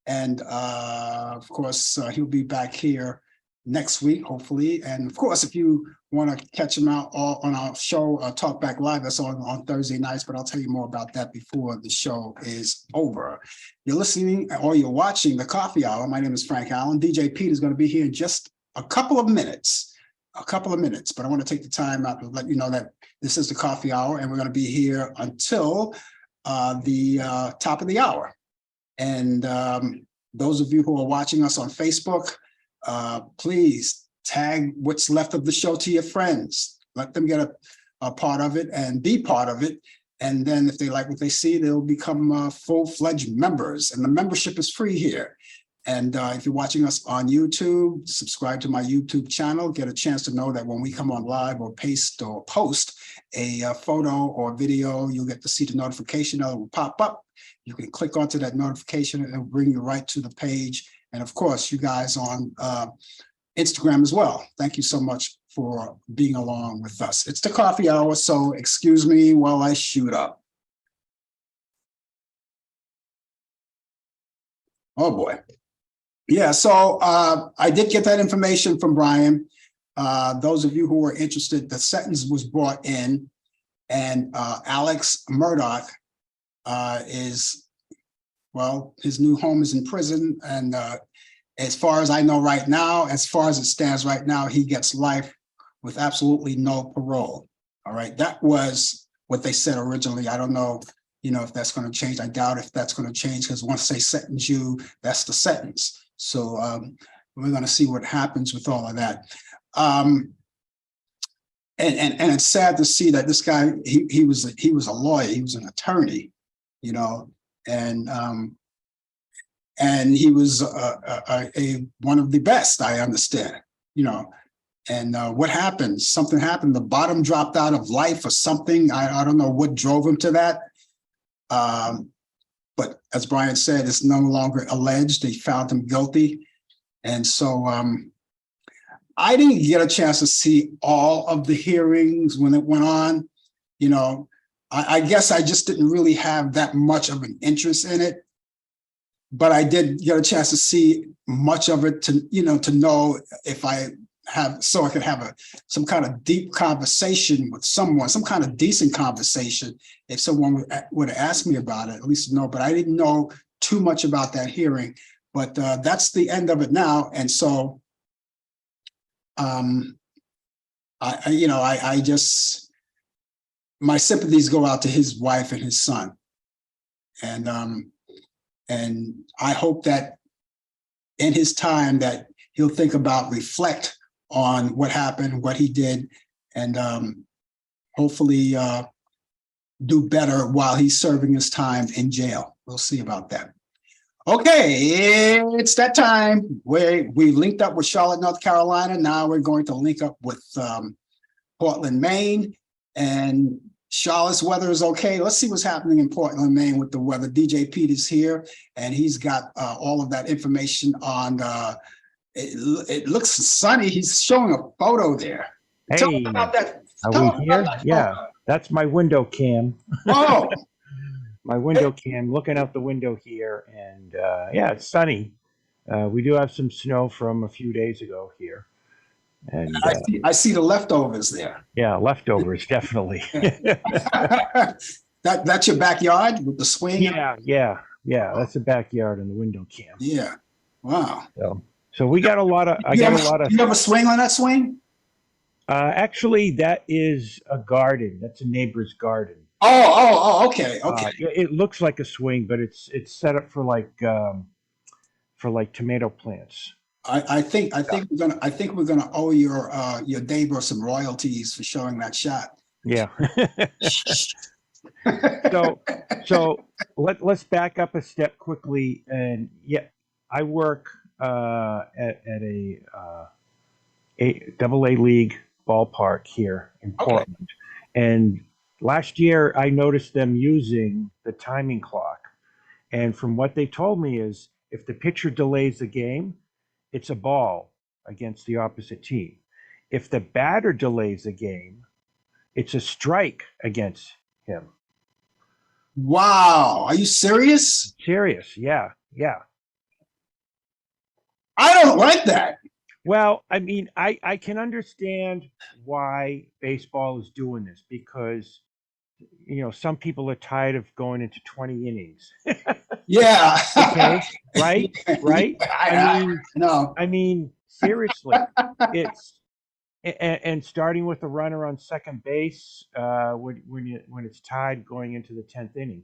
And of course, he'll be back here next week, hopefully. And of course, if you want to catch him out on our show, Talk Back Live, that's on Thursday nights, but I'll tell you more about that before the show is over. You're listening or you're watching the Coffee Hour. My name is Frank Allan. DJ Pete is going to be here in just a couple of minutes, but I want to take the time out to let you know that this is the Coffee Hour, and we're going to be here until the top of the hour. And those of you who are watching us on Facebook, please tag what's left of the show to your friends. Let them get a part of it and be part of it. And then if they like what they see, they'll become full-fledged members. And the membership is free here. And if you're watching us on YouTube, subscribe to my YouTube channel, get a chance to know that when we come on live or paste or post a photo or video, you'll get to see the notification that will pop up. You can click onto that notification and it'll bring you right to the page. And of course, you guys on Instagram as well. Thank you so much for being along with us. It's the Coffee Hour, so excuse me while I shoot up. Oh boy. Yeah, so I did get that information from Brian. Those of you who are interested, the sentence was brought in, and Alex Murdoch his new home is in prison. And as far as I know right now, as far as it stands right now, he gets life with absolutely no parole. All right, that was what they said originally. I don't know, if that's going to change. I doubt if that's going to change, because once they sentence you, that's the sentence. So we're going to see what happens with all of that. And it's sad to see that this guy, he was a lawyer, he was an attorney, and he was one of the best, I understand, And what happened? Something happened. The bottom dropped out of life or something. I don't know what drove him to that. But as Brian said, it's no longer alleged. They found him guilty. And so I didn't get a chance to see all of the hearings when it went on. I guess I just didn't really have that much of an interest in it. but I did get a chance to see much of it to know if I could have some kind of deep conversation with someone, some kind of decent conversation. If someone would have asked me about it, at least know, but I didn't know too much about that hearing, but that's the end of it now. And so, I just, my sympathies go out to his wife and his son. And I hope that in his time that he'll reflect on what happened, what he did, and hopefully do better while he's serving his time in jail. We'll see about that. Okay, it's that time where we linked up with Charlotte, North Carolina. Now we're going to link up with Portland, Maine, and Charlotte's weather is okay. Let's see what's happening in Portland, Maine with the weather. DJ Pete is here, and he's got all of that information on. It looks sunny. He's showing a photo there. Tell me Hey, about that. are Tell we me here? about that Yeah, photo. that's my window cam. Oh, My window cam, looking out the window here, and yeah, it's sunny. We do have some snow from a few days ago here, and I see the leftovers there. yeah, leftovers definitely. That's your backyard with the swing. yeah. That's the backyard and the window cam. Yeah. Wow. So we got a lot of. Do you have a swing on that swing? Actually, that is a garden. That's a neighbor's garden. Oh, okay. It looks like a swing, but it's set up for like tomato plants. I think we're gonna owe your neighbor some royalties for showing that shot. Yeah. so let's back up a step quickly, and yeah, I work at a AA league ballpark here in Portland, and last year I noticed them using the timing clock, and from what they told me is if the pitcher delays the game, it's a ball against the opposite team. If the batter delays the game, it's a strike against him. Wow, are you serious? Serious, yeah. I don't like that. Well, I mean, I can understand why baseball is doing this because, some people are tired of going into 20 innings. Yeah. Okay, right? No. I mean, seriously, it's and starting with a runner on second base when it's tied going into the 10th inning.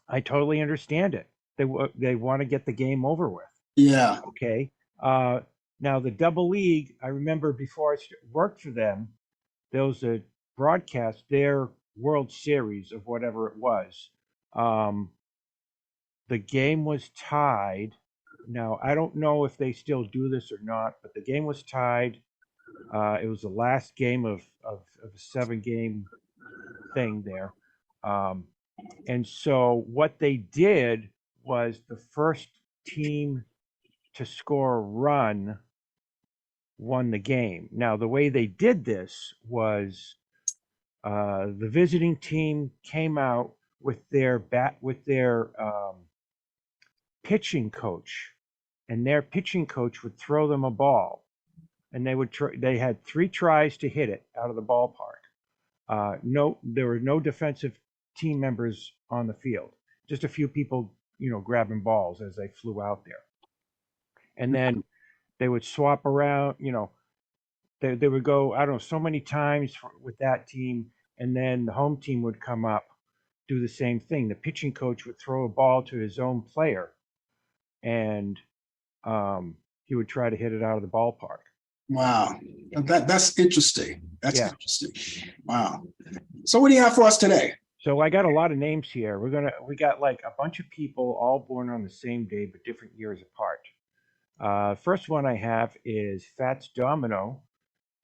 I totally understand it. They want to get the game over with. Yeah. Okay. Now the double league, I remember before I worked for them, there was a broadcast their World Series of whatever it was. The game was tied. Now I don't know if they still do this or not, but the game was tied. It was the last game of a 7-game thing there. And so what they did was the first team to score a run won the game. Now, the way they did this was the visiting team came out with their pitching coach, and their pitching coach would throw them a ball, and they had 3 tries to hit it out of the ballpark. There were no defensive team members on the field. Just a few people, grabbing balls as they flew out there. And then they would swap around, they would go, I don't know, so many times with that team, and then the home team would come up, do the same thing. The pitching coach would throw a ball to his own player, and he would try to hit it out of the ballpark. Wow, that's interesting. That's interesting. Wow. So what do you have for us today? So I got a lot of names here. We got like a bunch of people all born on the same day but different years apart. First one I have is Fats Domino,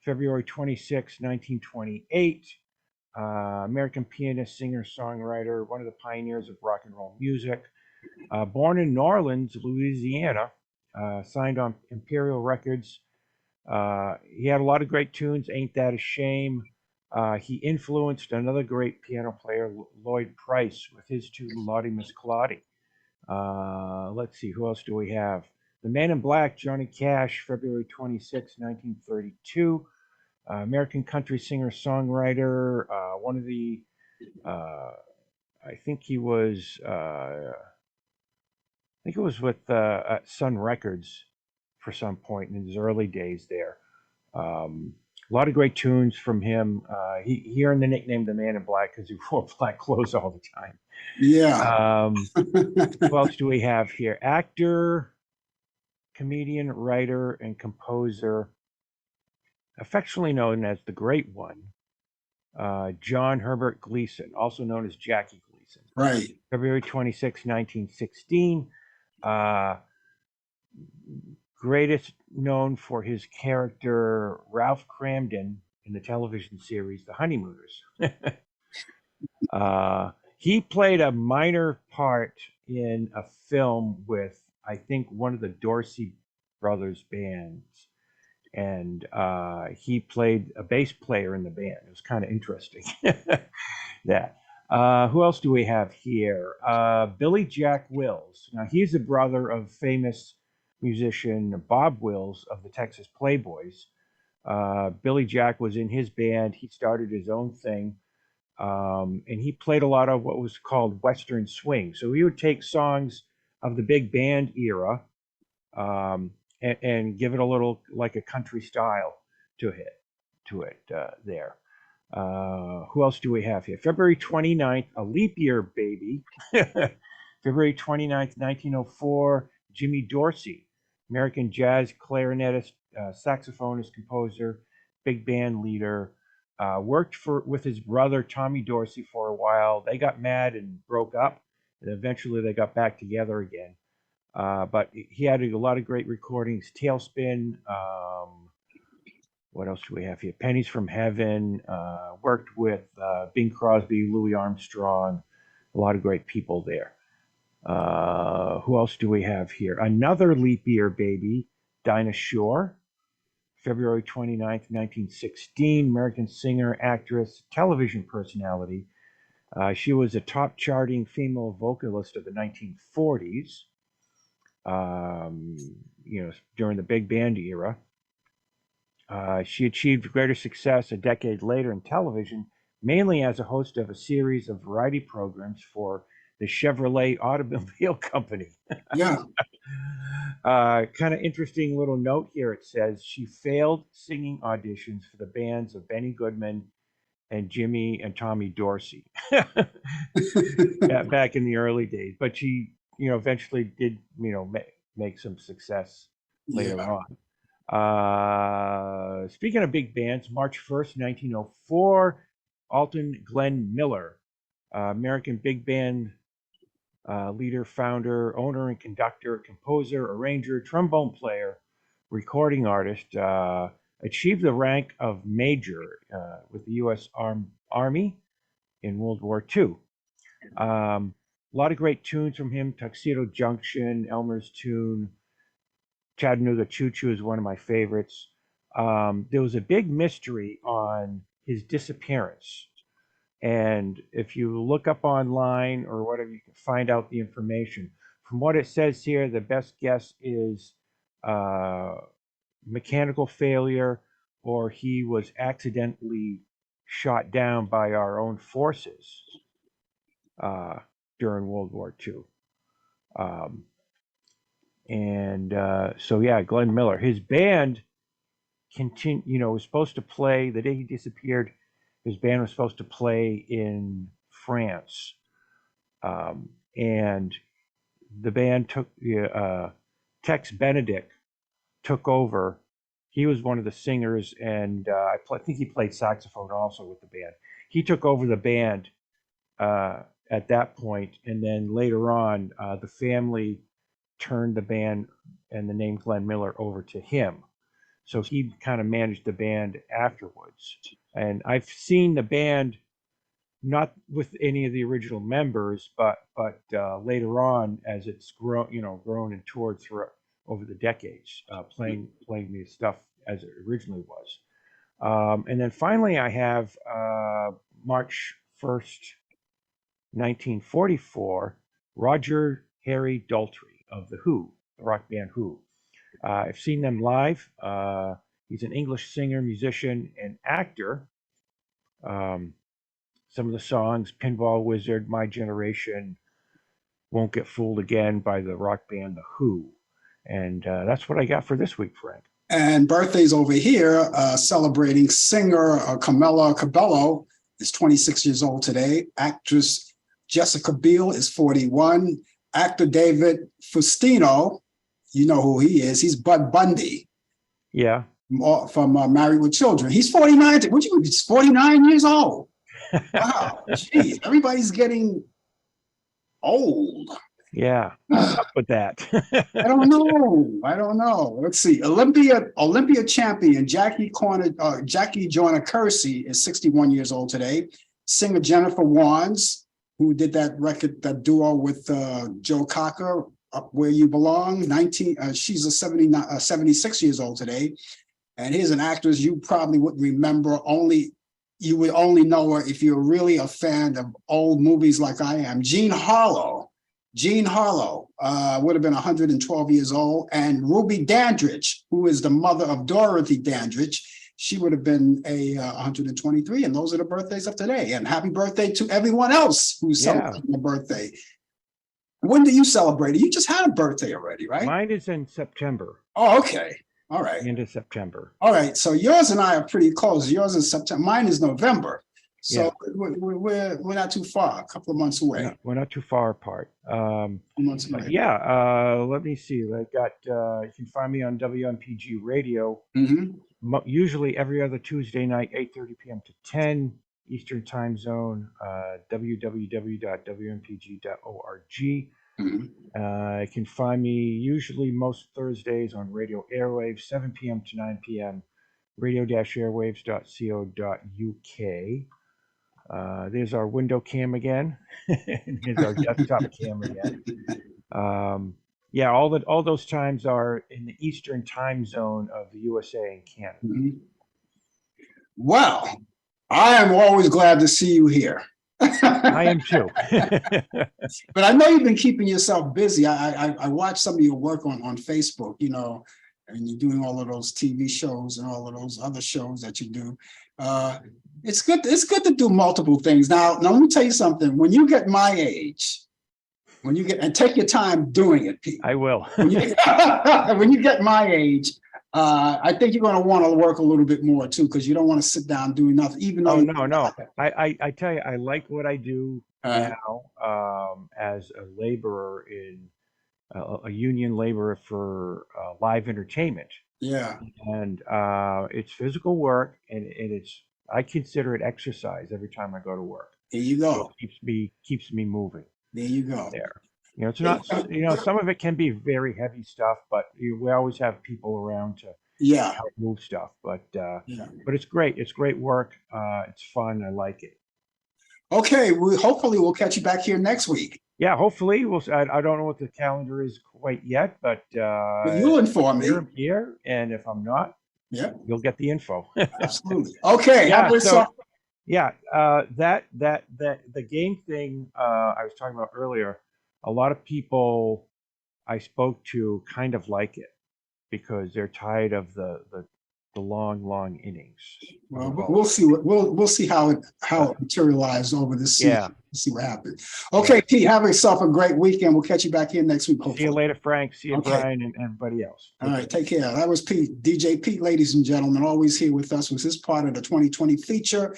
February 26, 1928. American pianist, singer, songwriter, one of the pioneers of rock and roll music. Born in New Orleans, Louisiana, signed on Imperial Records. He had a lot of great tunes, Ain't That a Shame. He influenced another great piano player, Lloyd Price, with his tune Lottie Miss Claudie. Let's see, who else do we have? The Man in Black, Johnny Cash, February 26, 1932. American country singer songwriter. One of the, I think he was, I think it was with Sun Records for some point in his early days there. A lot of great tunes from him. He earned the nickname the Man in Black because he wore black clothes all the time. Yeah. Who else do we have here? Actor, comedian, writer, and composer, affectionately known as the Great One, John Herbert Gleason, also known as Jackie Gleason. Right. February 26, 1916. Greatest known for his character Ralph Cramden in the television series The Honeymooners. He played a minor part in a film with, I think, one of the Dorsey brothers bands. And he played a bass player in the band. It was kind of interesting. That. Who else do we have here? Billy Jack Wills. Now, he's a brother of famous musician Bob Wills of the Texas Playboys. Billy Jack was in his band. He started his own thing. And he played a lot of what was called Western swing. So he would take songs of the big band era and give it a little like a country style to it there. Who else do we have here? February 29th, a leap year baby. February 29th, 1904, Jimmy Dorsey, American jazz clarinetist, saxophonist, composer, big band leader. Worked with his brother Tommy Dorsey for a while. They got mad and broke up, and eventually they got back together again. But he had a lot of great recordings. Tailspin. What else do we have here? Pennies from Heaven. Worked with Bing Crosby, Louis Armstrong. A lot of great people there. Who else do we have here? Another leap year baby, Dinah Shore. February 29th, 1916, American singer, actress, television personality. She was a top charting female vocalist of the 1940s, during the big band era. She achieved greater success a decade later in television, mainly as a host of a series of variety programs for the Chevrolet Automobile Company. Yeah. Kind of interesting little note here. It says she failed singing auditions for the bands of Benny Goodman and Jimmy and Tommy Dorsey back in the early days. But she, eventually did, make some success later on. Speaking of big bands, March 1st, 1904, Alton Glenn Miller, American big band leader, founder, owner, and conductor, composer, arranger, trombone player, recording artist, achieved the rank of major with the U.S. Army in World War II. A lot of great tunes from him. Tuxedo Junction, Elmer's Tune, Chattanooga Choo Choo is one of my favorites. There was a big mystery on his disappearance. And if you look up online or whatever, you can find out the information. From what it says here, the best guess is mechanical failure, or he was accidentally shot down by our own forces during World War II. So yeah, Glenn Miller, his band was supposed to play the day he disappeared. His band was supposed to play in France, and the band took Tex Benedict took over. He was one of the singers, and I think he played saxophone also with the band. He took over the band at that point, and then later on, the family turned the band and the name Glenn Miller over to him. So he kind of managed the band afterwards. And I've seen the band not with any of the original members, but later on as it's grown and toured through over the decades, playing the stuff as it originally was. And then finally, I have March 1st, 1944, Roger Harry Daltrey of the Who, the rock band Who. I've seen them live. He's an English singer, musician, and actor. Some of the songs, Pinball Wizard, My Generation, Won't Get Fooled Again by the rock band The Who. And that's what I got for this week, Frank. And birthdays over here, celebrating singer Camila Cabello is 26 years old today. Actress Jessica Biel is 41. Actor David Faustino, you know who he is. He's Bud Bundy. Yeah. From Married with Children. He's 49. He's 49 years old. Wow. Geez, everybody's getting old. Yeah. What's up with that? I don't know. Let's see. Olympia champion Jackie Joyner Kersee is 61 years old today. Singer Jennifer Warnes, who did that record, that duo with Joe Cocker, Up Where You Belong. She's 76 years old today. And here's an actress you probably wouldn't remember. You would only know her if you're really a fan of old movies like I am. Jean Harlow. Jean Harlow would have been 112 years old. And Ruby Dandridge, who is the mother of Dorothy Dandridge, she would have been 123. And those are the birthdays of today. And happy birthday to everyone else who's celebrating a birthday. When do you celebrate? You just had a birthday already, right? Mine is in September. Oh, okay. All right. End of September. All right. So yours and I are pretty close. Yours is September. Mine is November. So we're not too far, a couple of months away. We're not too far apart. Months away. Let me see. I got. You can find me on WMPG Radio. Usually every other Tuesday night, 8:30 p.m. to 10 Eastern Time Zone. www.wmpg.org. You can find me usually most Thursdays on radio airwaves, 7 p.m. to 9 p.m. radio-airwaves.co.uk. There's our window cam again. Here's our desktop cam again. All those times are in the Eastern Time Zone of the USA and Canada. Well, I am always glad to see you here. I am too. But I know you've been keeping yourself busy. I watched some of your work on Facebook, and you're doing all of those TV shows and all of those other shows that you do. It's good to do multiple things. Now let me tell you something. When you get my age, and take your time doing it, Pete. I will. When you get my age, I think you're going to want to work a little bit more too, because you don't want to sit down doing nothing. Even though no. I tell you, I like what I do now as a laborer in a union laborer for live entertainment. Yeah, and it's physical work, and I consider it exercise every time I go to work. There you go. So it keeps me moving. There you go. There. It's not, some of it can be very heavy stuff, but we always have people around to help move stuff. But it's great. It's great work. It's fun. I like it. Okay. Hopefully we'll catch you back here next week. Yeah, hopefully. I don't know what the calendar is quite yet, but you'll inform me. I'm here, and if I'm not, you'll get the info. Absolutely. Okay. The game thing I was talking about earlier, a lot of people I spoke to kind of like it because they're tired of the long innings. Well, we'll see we'll see how it materializes over this season. Yeah. See what happens. Okay, Pete, have yourself a great weekend. We'll catch you back here next week. Hopefully. See you later, Frank. See you, Brian, and everybody else. All right, take care. That was Pete, DJ Pete, ladies and gentlemen, always here with us. Was his part of the 2020 feature.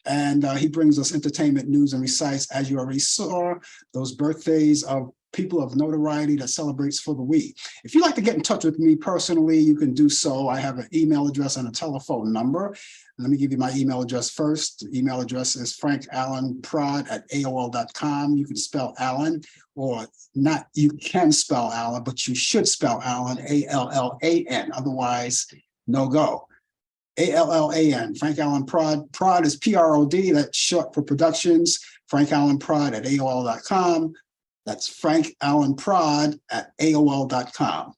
And he brings us entertainment news and recites, as you already saw, those birthdays of people of notoriety that celebrates for the week. If you'd like to get in touch with me personally, you can do so. I have an email address and a telephone number. Let me give you my email address first. The email address is frankallanprod@aol.com. You can spell Allan, or not, you can spell Allan, but you should spell Allan, A-L-L-A-N. Otherwise, no go. A-L-L-A-N, Frank Allan Prod. Prod is P-R-O-D, that's short for productions. frankallanprod@aol.com. That's frankallanprod@aol.com.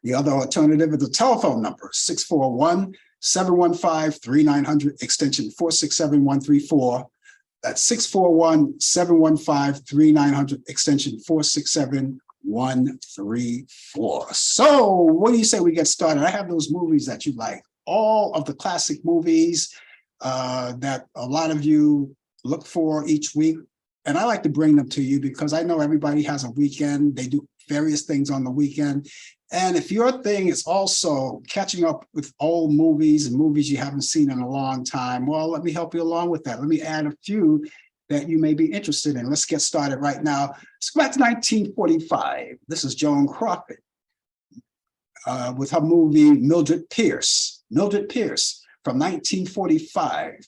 The other alternative is the telephone number, 641-715-3900, extension 467134. That's 641-715-3900, extension 467-134. So what do you say we get started? I have those movies that you like, all of the classic movies that a lot of you look for each week. And I like to bring them to you because I know everybody has a weekend. They do various things on the weekend. And if your thing is also catching up with old movies and movies you haven't seen in a long time, well, let me help you along with that. Let me add a few that you may be interested in. Let's get started right now. Let's go back to 1945. This is Joan Crawford with her movie Mildred Pierce. Mildred Pierce from 1945.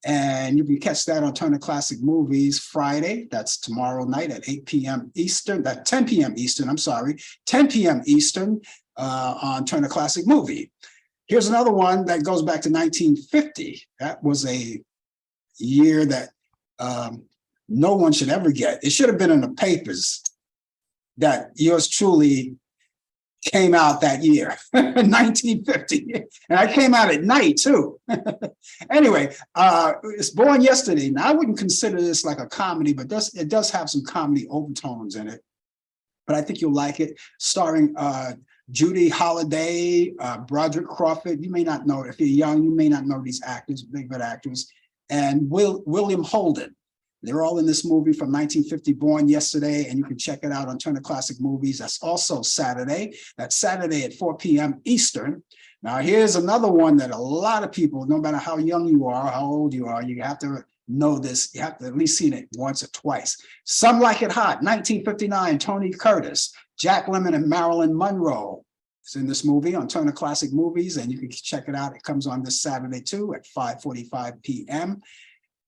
And you can catch that on Turner Classic Movies Friday. That's tomorrow night at 8 p.m. Eastern, 10 p.m. Eastern, I'm sorry, 10 p.m. Eastern on Turner Classic Movie. Here's another one that goes back to 1950. That was a year that no one should ever get. It should have been in the papers that yours truly came out that year, 1950. And I came out at night too. Anyway, it's Born Yesterday. Now, I wouldn't consider this like a comedy, but it does have some comedy overtones in it. But I think you'll like it. Starring Judy Holliday, Broderick Crawford. You may not know, if you're young, you may not know these actors, big good actors. And William Holden. They're all in this movie from 1950, Born Yesterday, and you can check it out on Turner Classic Movies. That's also Saturday. That's Saturday at 4 p.m. Eastern. Now, here's another one that a lot of people, no matter how young you are, how old you are, you have to know this. You have to at least seen it once or twice. Some Like It Hot, 1959, Tony Curtis, Jack Lemmon, and Marilyn Monroe. It's in this movie on Turner Classic Movies, and you can check it out. It comes on this Saturday, too, at 5:45 p.m.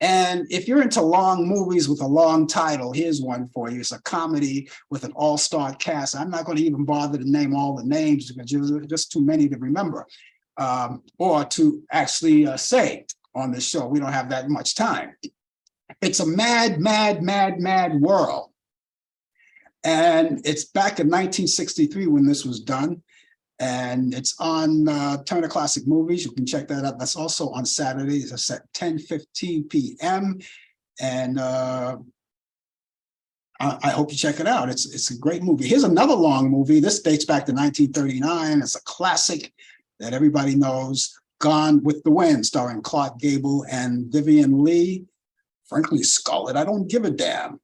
And if you're into long movies with a long title, here's one for you. It's a comedy with an all-star cast. I'm not going to even bother to name all the names because there's just too many to remember or to actually say on this show. We don't have that much time. It's a mad, mad, mad, mad world. And it's back in 1963 when this was done. And it's on Turner Classic Movies. You can check that out. That's also on Saturdays. It's at 10:15 p.m. And I hope you check it out. It's a great movie. Here's another long movie. This dates back to 1939. It's a classic that everybody knows. Gone with the Wind, starring Clark Gable and Vivian Leigh. Frankly, Scarlett, I don't give a damn.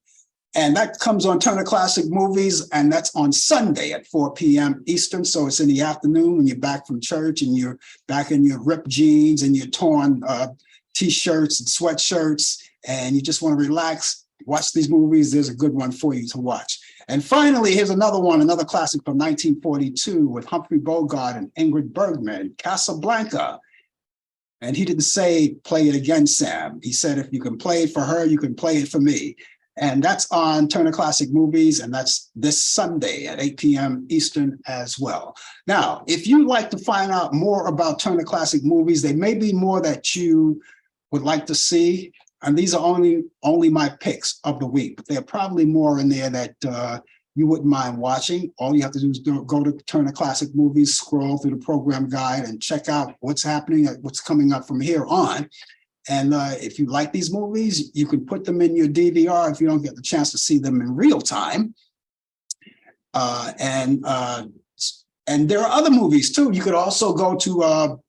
And that comes on Turner Classic Movies, and that's on Sunday at 4 p.m. Eastern. So it's in the afternoon when you're back from church and you're back in your ripped jeans and your torn T-shirts and sweatshirts, and you just want to relax, watch these movies. There's a good one for you to watch. And finally, here's another one, another classic from 1942 with Humphrey Bogart and Ingrid Bergman, Casablanca. And he didn't say, play it again, Sam. He said, if you can play it for her, you can play it for me. And that's on Turner Classic Movies, and that's this Sunday at 8 p.m. Eastern as well. Now, if you'd like to find out more about Turner Classic Movies, there may be more that you would like to see, and these are only my picks of the week. But there are probably more in there that you wouldn't mind watching. All you have to do is go to Turner Classic Movies, scroll through the program guide, and check out what's happening, what's coming up from here on. And if you like these movies, you can put them in your DVR if you don't get the chance to see them in real time. And there are other movies too. You could also go to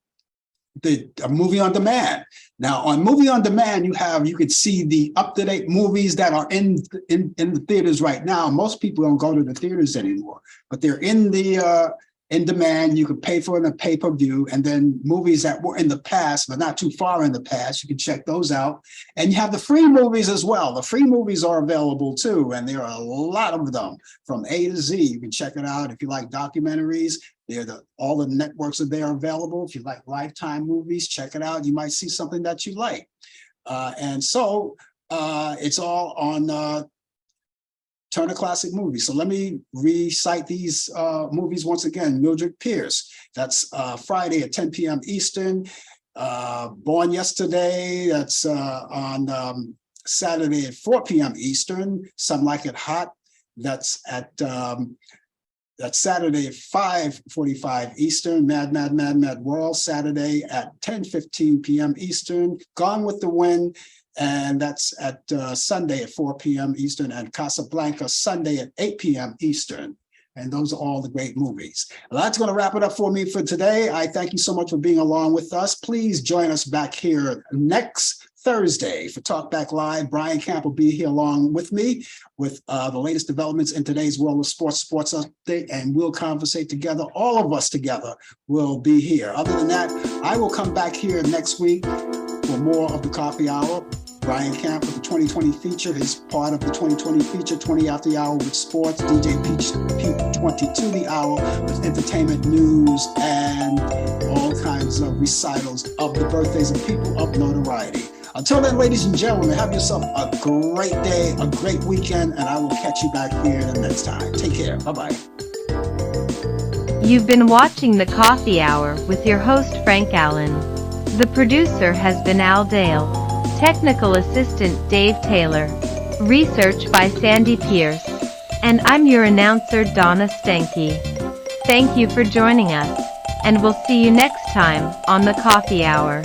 the movie on demand. Now, on movie on demand, you could see the up-to-date movies that are in the theaters right now. Most people don't go to the theaters anymore, but they're in the in demand. You can pay for it in a pay-per-view, and then movies that were in the past, but not too far in the past, you can check those out. And you have the free movies as well. The free movies are available too, and there are a lot of them from A to Z. You can check it out if you like documentaries. All the networks are there available. If you like Lifetime movies, check it out. You might see something that you like. And so it's all on Turner Classic Movies. So let me recite these movies once again. Mildred Pierce, that's Friday at 10 p.m. Eastern. Born Yesterday, that's on Saturday at 4 p.m. Eastern. Some Like It Hot, that's at that's Saturday at 5:45 Eastern. Mad, Mad, Mad, Mad World, Saturday at 10:15 p.m. Eastern. Gone with the Wind and that's at Sunday at 4 p.m. Eastern, and Casablanca Sunday at 8 p.m. Eastern. And those are all the great movies. Well, that's going to wrap it up for me for today. I thank you so much for being along with us. Please join us back here next Thursday for Talk Back Live. Brian Camp will be here along with me with the latest developments in today's world of sports update, and we'll conversate together. All of us together will be here. Other than that, I will come back here next week for more of the Coffee Hour. Brian Camp with the 2020 feature is part of the 2020 feature, 20 after the hour with sports, DJ Pete 22 the hour with entertainment news and all kinds of recitals of the birthdays of people of notoriety. Until then, ladies and gentlemen, have yourself a great day, a great weekend, and I will catch you back here the next time. Take care. Bye-bye. You've been watching the Coffee Hour with your host, Frank Allan. The producer has been Al Dale. Technical assistant Dave Taylor. Research by Sandy Pierce. And I'm your announcer, Donna Stenke. Thank you for joining us, and we'll see you next time on the Coffee Hour.